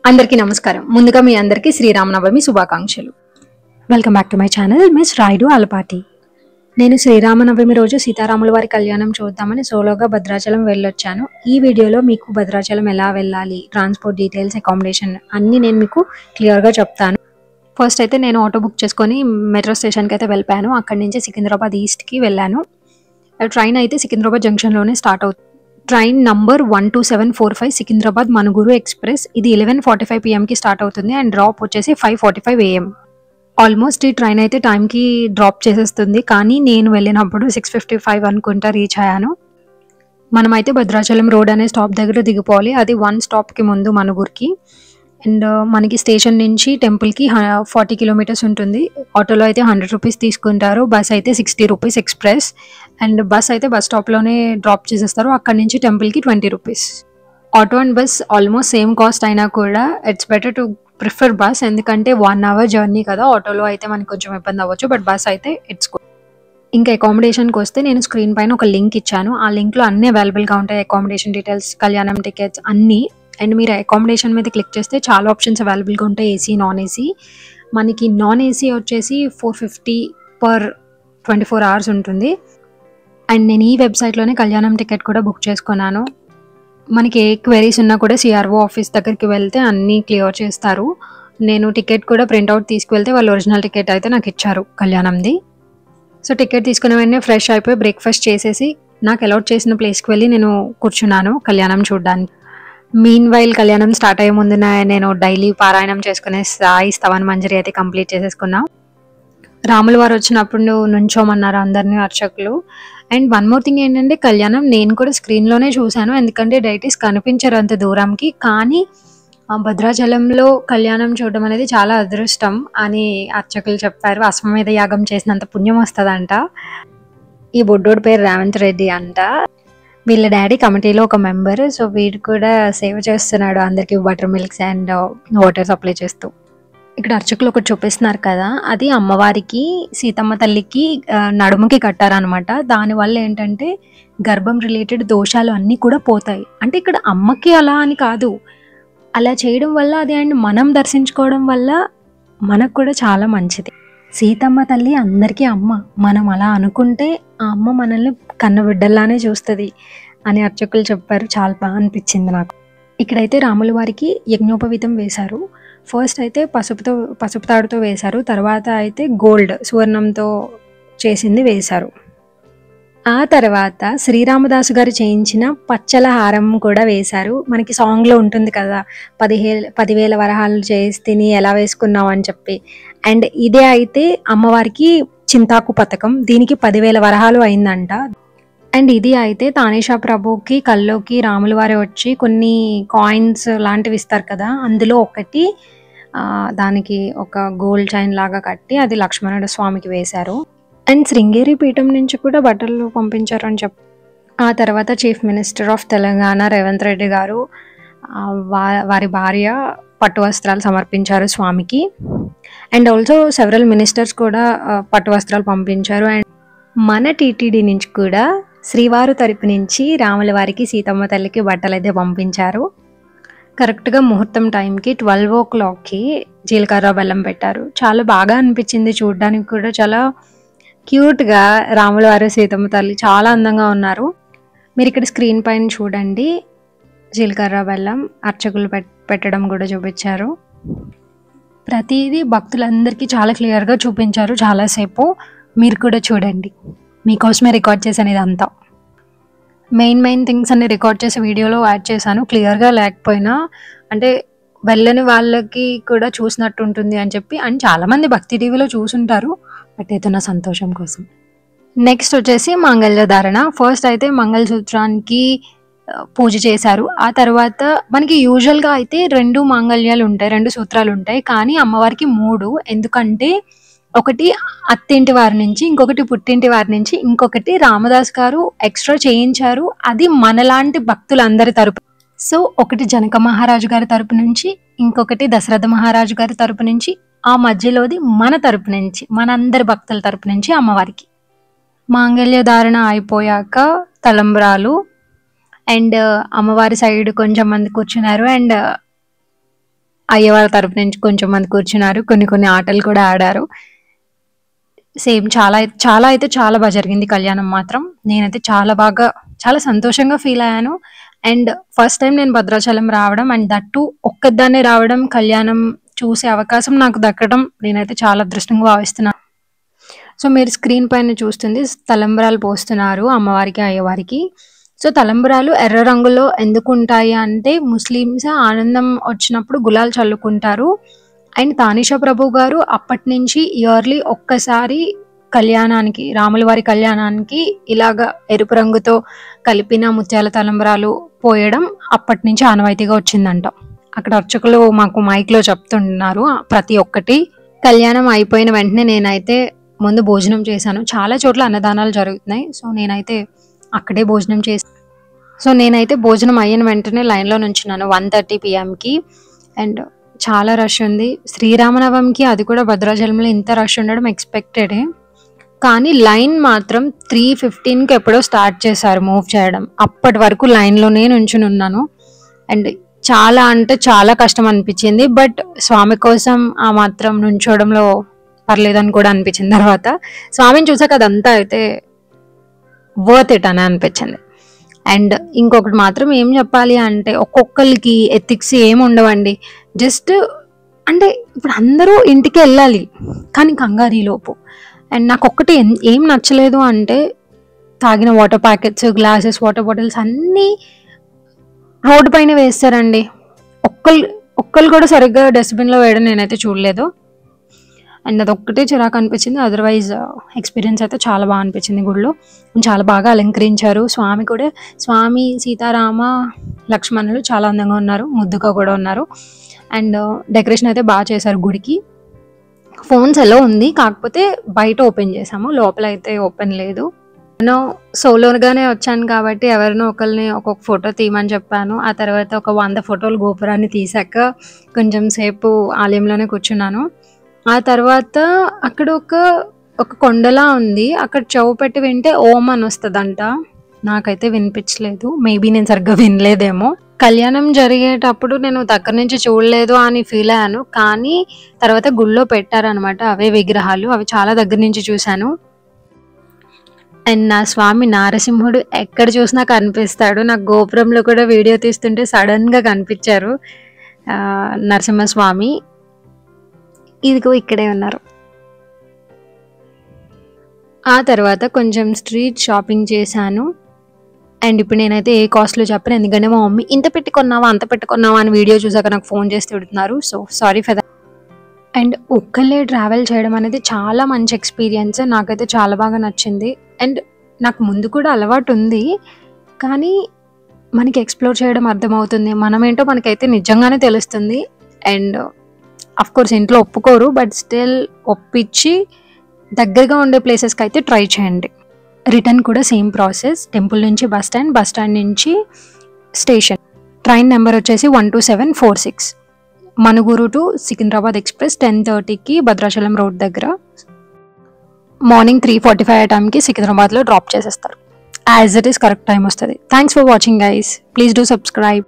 అందరికీ నమస్కారం. ముందుగా మీ అందరికీ శ్రీరామనవమి శుభాకాంక్షలు. Welcome back to my channel miss Rayudu Alapati. నేను శ్రీరామనవమి రోజు సీతారాముల వారి కళ్యాణం చూద్దామని సోలోగా భద్రాచలం వెళ్ళొచ్చాను. ఈ వీడియోలో మీకు భద్రాచలం ఎలా వెళ్ళాలి, ట్రాన్స్పోర్ట్ డీటెయిల్స్, అకామిడేషన్ అన్నీ నేను మీకు క్లియర్గా చెప్తాను. ఫస్ట్ అయితే నేను ఆటో బుక్ చేసుకొని మెట్రో స్టేషన్కి అయితే వెళ్ళిపోయాను. అక్కడి నుంచి సికింద్రాబాద్ ఈస్ట్కి వెళ్ళాను. ట్రైన్ అయితే సికింద్రాబాద్ జంక్షన్లోనే స్టార్ట్ అవుతుంది. Train number 12745 Secunderabad Manuguru express. ఇది 11:45 PM స్టార్ట్ అవుతుంది అండ్ డ్రాప్ వచ్చేసి 5:45 AM. ఆల్మోస్ట్ ఈ ట్రైన్ అయితే టైంకి డ్రాప్ చేసేస్తుంది, కానీ నేను వెళ్ళినప్పుడు 6:55 అనుకుంటా రీచ్ అయ్యాను. మనమైతే భద్రాచలం రోడ్ అనే స్టాప్ దగ్గర దిగిపోవాలి. అది 1 స్టాప్కి ముందు మనుగురికి. అండ్ మనకి స్టేషన్ నుంచి టెంపుల్కి 40 కిలోమీటర్స్ ఉంటుంది. ఆటోలో అయితే 100 రూపీస్ తీసుకుంటారు, బస్ అయితే 60 రూపీస్ ఎక్స్ప్రెస్. అండ్ బస్ అయితే బస్ స్టాప్లోనే డ్రాప్ చేసేస్తారు. అక్కడి నుంచి టెంపుల్కి 20 rupees. Auto and bus almost same cost అయినా కూడా it's better to prefer bus, ఎందుకంటే 1 hour జర్నీ కదా. ఆటోలో అయితే మనకి కొంచెం ఇబ్బంది అవ్వచ్చు, బట్ బస్ అయితే ఇట్స్ గుడ్. ఇంకా అకామిడేషన్కి వస్తే నేను స్క్రీన్ పైన ఒక లింక్ ఇచ్చాను. ఆ లింక్లో అన్నీ అవైలబుల్గా ఉంటాయి, అకామిడేషన్ డీటెయిల్స్, కళ్యాణం టికెట్స్ అన్నీ. అండ్ మీరు అకామిడేషన్ మీద క్లిక్ చేస్తే చాలా ఆప్షన్స్ అవైలబుల్గా ఉంటాయి, ఏసీ, నాన్ ఏసీ. మనకి నాన్ ఏసీ వచ్చేసి 450 పర్ 24 hours ఉంటుంది. అండ్ నేను ఈ వెబ్సైట్లోనే కళ్యాణం టికెట్ కూడా బుక్ చేసుకున్నాను. మనకి ఏ క్వెరీస్ ఉన్నా కూడా సిఆర్ఓ ఆఫీస్ దగ్గరికి వెళ్తే అన్నీ క్లియర్ చేస్తారు. నేను టికెట్ కూడా ప్రింట్అవుట్ తీసుకువెళ్తే వాళ్ళు ఒరిజినల్ టికెట్ అయితే నాకు ఇచ్చారు కళ్యాణంది. సో టికెట్ తీసుకున్న వెంటనే ఫ్రెష్ అయిపోయి బ్రేక్ఫాస్ట్ చేసేసి నాకు అలాట్ చేసిన ప్లేస్కి వెళ్ళి నేను కూర్చున్నాను కళ్యాణం చూడడానికి. మీన్ వైల్ కళ్యాణం స్టార్ట్ అయ్యే ముందున నేను డైలీ పారాయణం చేసుకునే సాయి స్తవన్ మంజరి అయితే కంప్లీట్ చేసేసుకున్నా. రాముల వారు వచ్చినప్పుడు నుంచోమన్నారు అందరినీ అర్చకులు. అండ్ వన్ మోర్ థింగ్ ఏంటంటే, కళ్యాణం నేను కూడా స్క్రీన్లోనే చూశాను, ఎందుకంటే డైటీస్ కనిపించారు అంత దూరంకి. కానీ భద్రాచలంలో కళ్యాణం చూడడం అనేది చాలా అదృష్టం అని అర్చకులు చెప్పారు. అశ్వమేధ యాగం చేసినంత పుణ్యం వస్తుందంట. ఈ బొడ్డోడి పేరు రేవంత్ రెడ్డి అంట. వీళ్ళ డాడీ కమిటీలో ఒక మెంబర్. సో వీడు కూడా సేవ చేస్తున్నాడు అందరికి butter milks and water supply చేస్తూ. ఇక్కడ అర్చకులు ఒకటి చూపిస్తున్నారు కదా, అది అమ్మవారికి సీతమ్మ తల్లికి నడుముకి కట్టారనమాట. దానివల్ల ఏంటంటే గర్భం రిలేటెడ్ దోషాలు అన్నీ కూడా పోతాయి. అంటే ఇక్కడ అమ్మకి అలా అని కాదు, అలా చేయడం వల్ల అది అండ్ మనం దర్శించుకోవడం వల్ల మనకు కూడా చాలా మంచిది. సీతమ్మ తల్లి అందరికీ అమ్మ. మనం అలా అనుకుంటే ఆ అమ్మ మనల్ని కన్నబిడ్డల్లానే చూస్తుంది అని అర్చకులు చెప్పారు. చాలా బాగా అనిపించింది నాకు. ఇక్కడైతే రాముల వారికి యజ్ఞోపవీతం వేశారు. ఫస్ట్ అయితే పసుపు తాడుతో వేశారు, తర్వాత అయితే గోల్డ్ సువర్ణంతో చేసింది వేశారు. ఆ తర్వాత శ్రీరామదాసు గారు చేయించిన పచ్చల హారం కూడా వేశారు. మనకి సాంగ్లో ఉంటుంది కదా, 10,000 వరహాలు చేసి తిని ఎలా వేసుకున్నావు అని చెప్పి. అండ్ ఇదే అయితే అమ్మవారికి చింతాకు పథకం, దీనికి 10,000 వరహాలు అయిందంట. అండ్ ఇది అయితే తానేషా ప్రభుకి కల్లోకి రాముల వారి వచ్చి కొన్ని కాయిన్స్ లాంటివి ఇస్తారు కదా, అందులో ఒకటి దానికి ఒక గోల్డ్ చైన్ లాగా కట్టి అది లక్ష్మణుడు స్వామికి వేశారు. అండ్ శృంగేరి పీఠం నుంచి కూడా బట్టలు పంపించారు అని చెప్పి. ఆ తర్వాత chief minister of Telangana Revanth Reddy గారు వారి భార్య పట్టు వస్త్రాలు సమర్పించారు స్వామికి. అండ్ ఆల్సో సెవరల్ మినిస్టర్స్ కూడా పట్టు వస్త్రాలు పంపించారు. అండ్ మన టీటీడీ నుంచి కూడా శ్రీవారు తరపు నుంచి రాముల వారికి సీతమ్మ తల్లికి బట్టలు అయితే పంపించారు. కరెక్ట్గా ముహూర్తం టైంకి 12 o'clockకి జీలకర్ర బెల్లం పెట్టారు. చాలా బాగా అనిపించింది చూడడానికి కూడా. చాలా క్యూట్గా రాముల వారు సీతమ్మ తల్లి చాలా అందంగా ఉన్నారు. మీరు ఇక్కడ స్క్రీన్ పైన చూడండి, జీలకర్ర బెల్లం అర్చకులు పెట్టడం కూడా చూపించారు. ప్రతిదీ భక్తులందరికీ చాలా క్లియర్గా చూపించారు చాలాసేపు. మీరు కూడా చూడండి, మీకోసమే రికార్డ్ చేశాను ఇదంతా. మెయిన్ థింగ్స్ అన్ని రికార్డ్ చేసి వీడియోలో యాడ్ చేశాను. క్లియర్గా లేకపోయినా అంటే వెళ్ళని వాళ్ళకి కూడా చూసినట్టు ఉంటుంది అని చెప్పి. అండ్ చాలామంది భక్తి టీవీలో చూసుంటారు, బట్ ఏదో నా సంతోషం కోసం. నెక్స్ట్ వచ్చేసి మంగళధారణ. ఫస్ట్ అయితే మంగళసూత్రానికి పూజ చేశారు. ఆ తర్వాత మనకి యూజువల్గా అయితే 2 మాంగళ్యాలు ఉంటాయి, 2 సూత్రాలు ఉంటాయి, కానీ అమ్మవారికి 3. ఎందుకంటే ఒకటి అత్తింటి వారి నుంచి, ఇంకొకటి పుట్టింటి వారి నుంచి, ఇంకొకటి రామదాస్ గారు ఎక్స్ట్రా చేయించారు, అది మనలాంటి భక్తులందరి తరపు. సో ఒకటి జనక మహారాజు గారి తరపు నుంచి, ఇంకొకటి దశరథ మహారాజు గారి తరపు నుంచి, ఆ మధ్యలోది మన తరపు నుంచి, మనందరి భక్తుల తరపు నుంచి అమ్మవారికి. మాంగళ్య ధారణ అయిపోయాక తలంబ్రాలు. అండ్ అమ్మవారి సైడ్ కొంచెం మంది కూర్చున్నారు. అండ్ అయ్యవారి తరపు నుంచి కొంచెం మంది కూర్చున్నారు, కొన్ని ఆటలు కూడా ఆడారు. సేమ్ చాలా చాలా అయితే చాలా బాగా జరిగింది కళ్యాణం మాత్రం. నేనైతే చాలా సంతోషంగా ఫీల్ అయ్యాను. అండ్ ఫస్ట్ టైం నేను భద్రాచలం రావడం, అండ్ దట్టు ఒక్కదాన్నే రావడం, కళ్యాణం చూసే అవకాశం నాకు దక్కడం నేనైతే చాలా అదృష్టంగా భావిస్తున్నాను. సో మీరు స్క్రీన్ పైన చూస్తుంది తలంబ్రాలు పోస్తున్నారు అమ్మవారికి, అయ్యవారికి. సో తలంబ్రాలు ఎర్ర రంగులో ఎందుకు ఉంటాయి అంటే, ముస్లిమ్స్ ఆనందం వచ్చినప్పుడు గులాల్ చల్లుకుంటారు. అండ్ తానిషా ప్రభు గారు అప్పటి నుంచి ఇయర్లీ ఒక్కసారి కళ్యాణానికి, రాముల వారి కళ్యాణానికి ఇలాగ ఎరుపు రంగుతో కలిపిన ముత్యాల తలంబ్రాలు పోయడం అప్పటి నుంచి ఆనవాయితీగా వచ్చిందంట. అక్కడ అర్చకులు మాకు మైక్లో చెప్తున్నారు ప్రతి ఒక్కటి. కళ్యాణం అయిపోయిన వెంటనే నేనైతే ముందు భోజనం చేశాను. చాలా చోట్ల అన్నదానాలు జరుగుతున్నాయి. సో నేనైతే అక్కడే భోజనం భోజనం అయిన వెంటనే లైన్లో నుంచున్నాను 1:30 PM అండ్ చాలా రష్ ఉంది. శ్రీరామనవమికి అది కూడా భద్రాచలంలో ఇంత రష్ ఉండడం ఎక్స్పెక్టెడే. కానీ లైన్ మాత్రం 3:15కి ఎప్పుడో స్టార్ట్ చేశారు మూవ్ చేయడం. అప్పటి వరకు లైన్లోనే నుంచుని ఉన్నాను. అండ్ చాలా అంటే చాలా కష్టం అనిపించింది. బట్ స్వామి కోసం ఆ మాత్రం నుంచోవడంలో పర్లేదని కూడా అనిపించింది. తర్వాత స్వామిని చూసాక అదంతా అయితే వర్త్ ఇట్ అని అనిపించింది. అండ్ ఇంకొకటి మాత్రం ఏం చెప్పాలి అంటే, ఒక్కొక్కరికి ఎథిక్స్ ఏమి ఉండవండి. జస్ట్ అంటే ఇప్పుడు అందరూ ఇంటికి వెళ్ళాలి, కానీ కంగారీలోపు. అండ్ నాకు ఒక్కటి ఏం నచ్చలేదు అంటే, తాగిన water packets, glasses, water bottles అన్నీ రోడ్డు పైన వేస్తారండి. ఒక్కళ్ళు కూడా సరిగ్గా డస్ట్బిన్లో వేయడం నేనైతే చూడలేదు. అండ్ అదొక్కటే చిరాకు అనిపించింది. అదర్వైజ్ ఎక్స్పీరియన్స్ అయితే చాలా బాగా అనిపించింది. గుడిలో చాలా బాగా అలంకరించారు. స్వామి సీతారామ లక్ష్మణులు చాలా అందంగా ఉన్నారు, ముద్దుగా కూడా ఉన్నారు. అండ్ డెకరేషన్ అయితే బాగా చేశారు గుడికి. ఫోన్స్ ఎలా ఉంది, కాకపోతే బయట ఓపెన్ చేసాము, లోపల అయితే ఓపెన్ లేదు. నేను సోలోగానే వచ్చాను కాబట్టి ఎవరినో ఒకరిని ఒక్కొక్క ఫోటో తీయమని చెప్పాను. ఆ తర్వాత ఒక 100 ఫోటోలు గోపురాన్ని తీసాక కొంచెం సేపు ఆలయంలోనే కూర్చున్నాను. ఆ తర్వాత అక్కడ ఒక కొండలా ఉంది, అక్కడ చెవు పెట్టి వింటే ఓం అని వస్తుందంట. నాకైతే వినిపించలేదు, మేబీ నేను సరిగ్గా వినలేదేమో. కళ్యాణం జరిగేటప్పుడు నేను దగ్గర నుంచి చూడలేదు అని ఫీల్ అయ్యాను. కానీ తర్వాత గుళ్ళో పెట్టారనమాట అవే విగ్రహాలు, అవి చాలా దగ్గర నుంచి చూశాను. అండ్ నా స్వామి నారసింహుడు ఎక్కడ చూసినా కనిపిస్తాడు. నాకు గోపురంలో కూడా వీడియో తీస్తుంటే సడన్గా కనిపించారు నరసింహస్వామి. ఇదిగో ఇక్కడే ఉన్నారు. ఆ తర్వాత కొంచెం స్ట్రీట్ షాపింగ్ చేశాను. అండ్ ఇప్పుడు నేనైతే ఏ కాస్ట్లో చెప్పను, ఎందుకంటే మా మమ్మీ ఇంత పెట్టుకున్నావా అంత పెట్టుకున్నావా అని వీడియో చూసాక నాకు ఫోన్ చేసి తిడుతున్నారు. So sorry for that. And ఒక్కళ్ళే ట్రావెల్ చేయడం అనేది చాలా మంచి ఎక్స్పీరియన్స్, నాకైతే చాలా బాగా నచ్చింది. అండ్ నాకు ముందు కూడా అలవాటు ఉంది, కానీ మనకి ఎక్స్ప్లోర్ చేయడం అర్థమవుతుంది, మనమేంటో మనకైతే నిజంగానే తెలుస్తుంది. అండ్ అఫ్కోర్స్ ఇంట్లో ఒప్పుకోరు, బట్ స్టిల్ ఒప్పించి దగ్గరగా ఉండే ప్లేసెస్కి అయితే ట్రై చేయండి. రిటర్న్ కూడా సేమ్ ప్రాసెస్, టెంపుల్ నుంచి బస్ స్టాండ్ నుంచి స్టేషన్. ట్రైన్ నెంబర్ వచ్చేసి 12746. మనుగురు టు సికింద్రాబాద్ ఎక్స్ప్రెస్ 10:30కి భద్రాచలం రోడ్ దగ్గర. మార్నింగ్ 3:45 టైంకి సికింద్రాబాద్లో డ్రాప్ చేసేస్తారు. As it is correct time వస్తుంది. Thanks for watching guys. Please do subscribe.